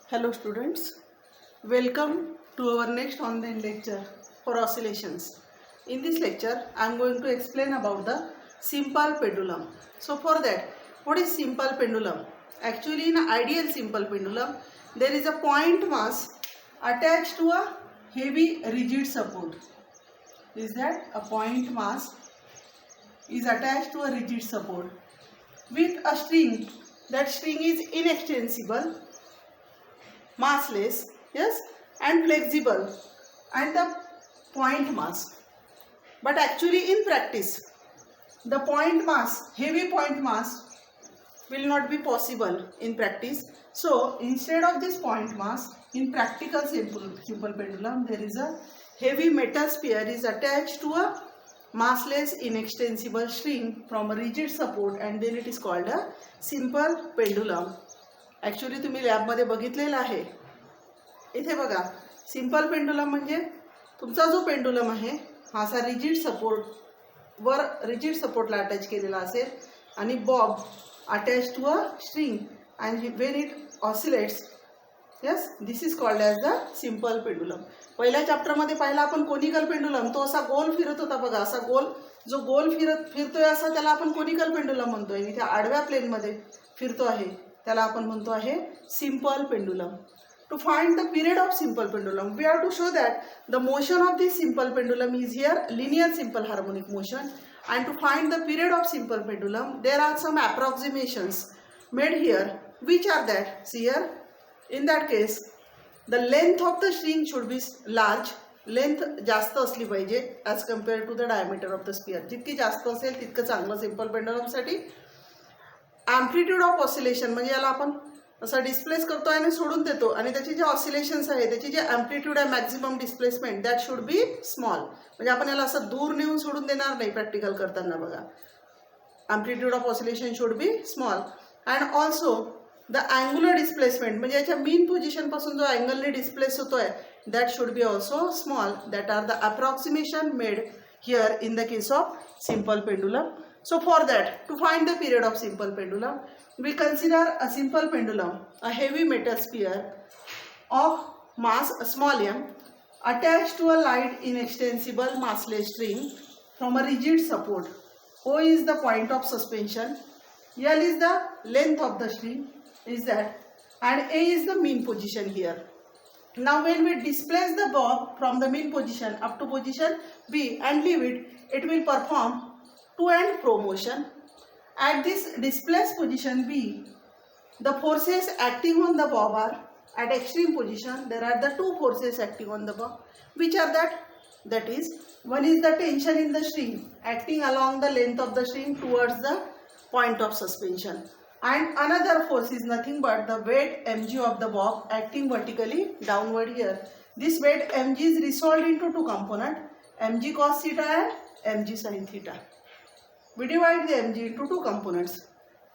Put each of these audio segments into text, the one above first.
Hello students, welcome to our next online lecture for oscillations. In this lecture, I am going to explain about the simple pendulum. So for that, what is simple pendulum? Actually in ideal simple pendulum, there is a point mass attached to a heavy rigid support. Is that a point mass is attached to a rigid support with a string. That string is inextensible, massless, yes, and flexible, and the point mass. But actually in practice, the point mass, heavy point mass will not be possible in practice. So instead of this point mass, in practical simple pendulum, there is a heavy metal sphere is attached to a massless inextensible string from a rigid support, and then it is called a simple pendulum. Actually तुम्ही लॅबमध्ये बघितलेलं आहे. इथे बघा, simple pendulum म्हणजे तुमचा जो pendulum आहे हा असा रिजिड सपोर्टला अटॅच केलेला असेल आणि bob attach to a string and when it oscillates, yes, this is called as the simple pendulum. पहिल्या चॅप्टरमध्ये पाहिला आपण कोनिकल पेंडुलम, तो असा गोल फिरत होता बघा, असा गोल जो गोल फिरतोय असा त्याला आपण कोनिकल पेंडुलम म्हणतोय. इथे आडव्या प्लेनमध्ये फिरतो आहे त्याला आपण म्हणतो आहे simple pendulum. To find the period of simple pendulum, we have to show that the motion of this simple pendulum is here linear simple harmonic motion, and to find the period of simple pendulum there are some approximations made here, which are that, see here, in that case the length of the string should be large, length जास्त असली पाहिजे as compared to the diameter of the sphere. जितकी जास्त असेल तितकं चांगलं simple pendulum साठी. Amplitude of oscillation म्हणजे याला आपण असं डिस्प्लेस करतो आणि सोडून देतो, आणि त्याचे जे ऑसिलेशन्स आहे त्याची जे एम्प्लिट्यूड आहे maximum displacement that should be small. म्हणजे आपण याला असं दूर नेऊन सोडून देणार नाही प्रॅक्टिकल करताना बघा. Amplitude of oscillation should be small and also the angular displacement म्हणजे याच्या मीन पोझिशन पासून जो अँगलने डिस्प्लेस होतोय that should be also small. That are the approximation made here in the case of simple pendulum. So for that, to find the period of simple pendulum, we consider a simple pendulum, a heavy metal sphere of mass small m attached to a light inextensible massless string from a rigid support. O is the point of suspension, L is the length of the string, is that, and A is the mean position here. Now when we displace the bob from the mean position up to position B and leave it, it will perform to and fro motion. At this displaced position B, the forces acting on the bob are at extreme position. There are the two forces acting on the bob. Which are that? That is, one is the tension in the string acting along the length of the string towards the point of suspension, and another force is nothing but the weight mg of the bob acting vertically downward here. This weight mg is resolved into two components, mg cos theta and mg sin theta. We divide the mg into two components.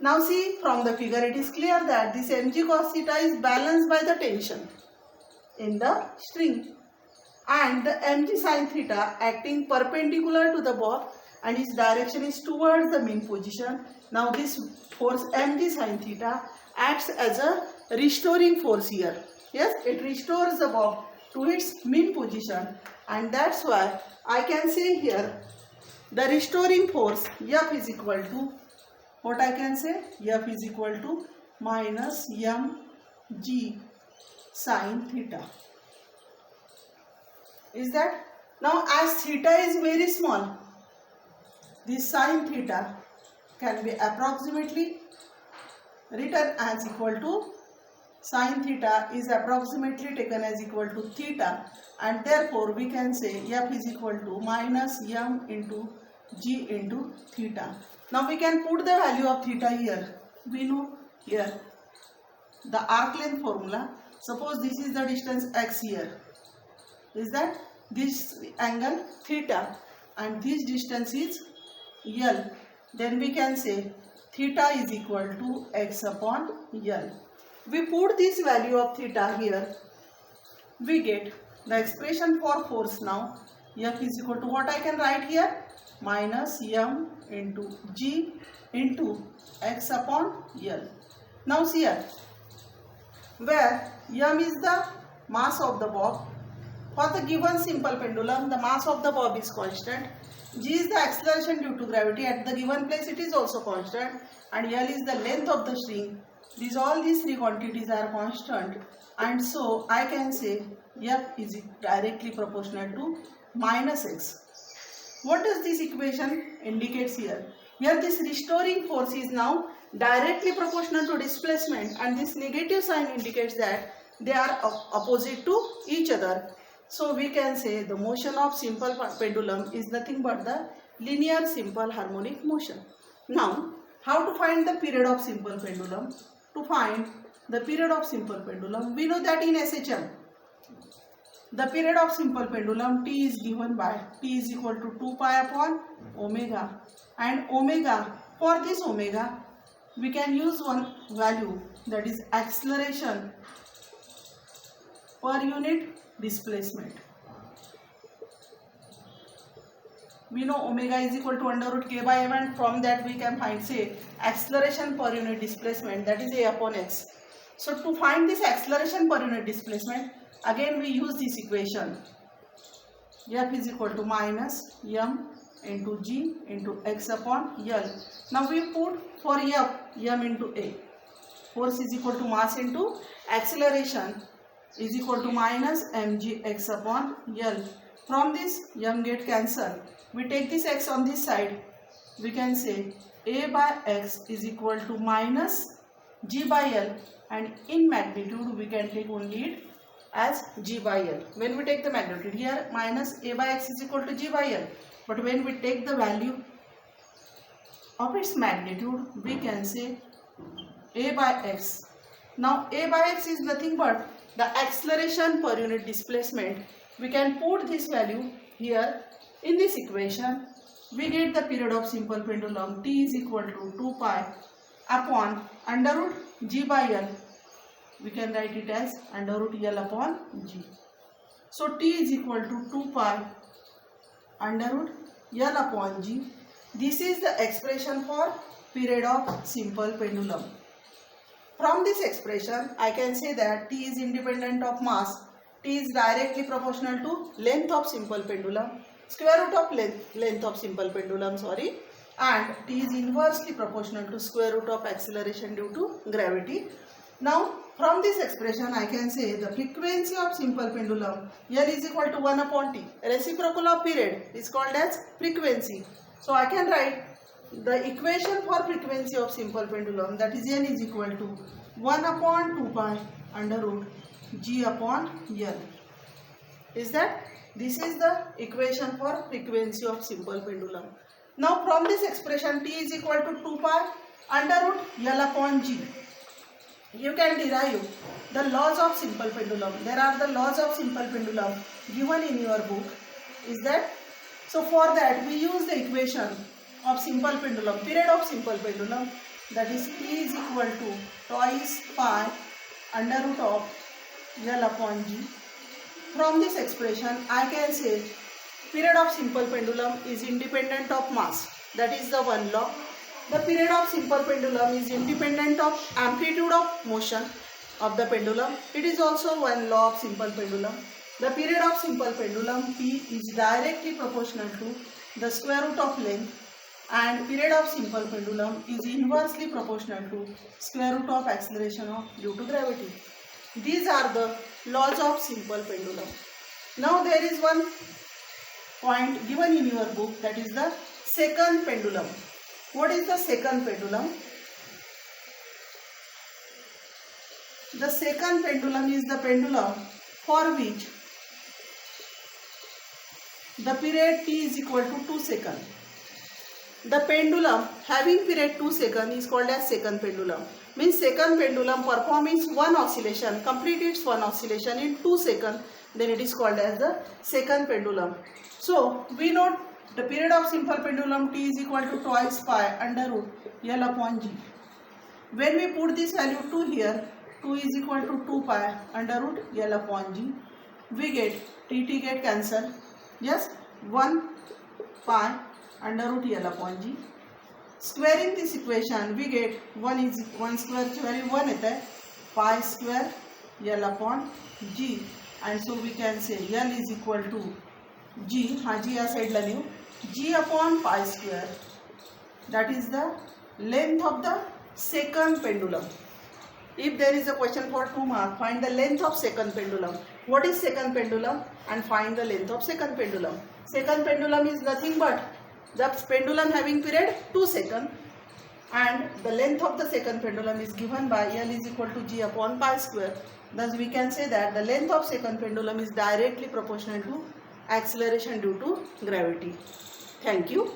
Now see, from the figure it is clear that this mg cos theta is balanced by the tension in the string, and the mg sin theta acting perpendicular to the bob and its direction is towards the mean position. Now this force mg sin theta acts as a restoring force here. Yes, it restores the bob to its mean position, and that's why I can say here the restoring force F is equal to, what I can say, F is equal to minus mg sin theta. Is that? Now as theta is very small, this sin theta can be approximately written as equal to, sin theta is approximately taken as equal to theta, and therefore we can say F is equal to minus m into g into theta. Now we can put the value of theta here. We know here the arc length formula. Suppose this is the distance x here, is that this angle theta, and this distance is L. Then we can say theta is equal to x upon L. We put this value of theta here, we get the expression for force. Now F is equal to, what I can write here, minus m into g into x upon L. Now see here, where m is the mass of the bob. For the given simple pendulum, the mass of the bob is constant. G is the acceleration due to gravity. At the given place, it is also constant. And L is the length of the string. All these three quantities are constant. And so, I can say F is directly proportional to minus x. What does this equation indicates here? Here, this restoring force is now directly proportional to displacement. And this negative sign indicates that they are opposite to each other. So we can say the motion of simple pendulum is nothing but the linear simple harmonic motion. Now, how to find the period of simple pendulum? To find the period of simple pendulum, we know that in SHM, the period of simple pendulum T is given by T is equal to 2 pi upon omega. And omega, for this omega, we can use one value, that is acceleration per unit displacement. We know omega is equal to under root k by m, and from that we can find, say, acceleration per unit displacement, that is a upon x. So to find this acceleration per unit displacement, again we use this equation. F is equal to minus m into g into x upon L. Now we put for F, m into a. Force is equal to mass into acceleration is equal to minus mg x upon L. From this, m get cancelled. We take this x on this side. We can say a by x is equal to minus g by L, and in magnitude we can take only it as g by L. When we take the magnitude here, minus a by x is equal to g by L. But when we take the value of its magnitude, we can say a by x. Now a by x is nothing but the acceleration per unit displacement. We can put this value here in this equation. We get the period of simple pendulum T is equal to 2 pi upon under root g by L. We can write it as under root L upon g. So T is equal to 2 pi under root L upon g. This is the expression for period of simple pendulum. From this expression, I can say that T is independent of mass. T is directly proportional to length of simple pendulum, square root of length of simple pendulum, and T is inversely proportional to square root of acceleration due to gravity. Now, from this expression, I can say the frequency of simple pendulum L is equal to 1 upon T. Reciprocal of period is called as frequency. So, I can write the equation for frequency of simple pendulum, that is N is equal to 1 upon 2 pi under root g upon L. This is the equation for frequency of simple pendulum. Now from this expression T is equal to 2 pi under root L upon g, you can derive the laws of simple pendulum. There are the laws of simple pendulum given in your book. So for that we use the equation of simple pendulum, period of simple pendulum, that is T is equal to twice pi under root of L upon g. From this expression, I can say period of simple pendulum is independent of mass. That is the one law. The period of simple pendulum is independent of amplitude of motion of the pendulum. It is also one law of simple pendulum. The period of simple pendulum P is directly proportional to the square root of length, and period of simple pendulum is inversely proportional to square root of acceleration due to gravity. These are the laws of simple pendulum. Now there is one point given in your book, that is the second pendulum. What is the second pendulum? The second pendulum is the pendulum for which the period T is equal to 2 seconds. The pendulum having period 2 seconds is called as second pendulum. Means second pendulum performs one oscillation, completes one oscillation in 2 seconds, then it is called as the second pendulum. So we note the period of simple pendulum T is equal to twice pi under root L upon g. When we put this value 2 here, 2 is equal to 2 pi under root L upon g. We get T get cancelled. Yes, 1 pi under root L upon g. Squaring this equation, we get 1 square value 1 pi square L upon G, and so we can say L is equal to G, हा G या साइडला लिहू, G upon pi square, that is the length of the second pendulum. If there is a question for 2 marks, find the length of second pendulum. What is second pendulum? And find the length of second pendulum. Second pendulum is nothing but the pendulum having period 2 seconds, and the length of the second pendulum is given by L is equal to G upon pi square. Thus we can say that the length of second pendulum is directly proportional to acceleration due to gravity. Thank you.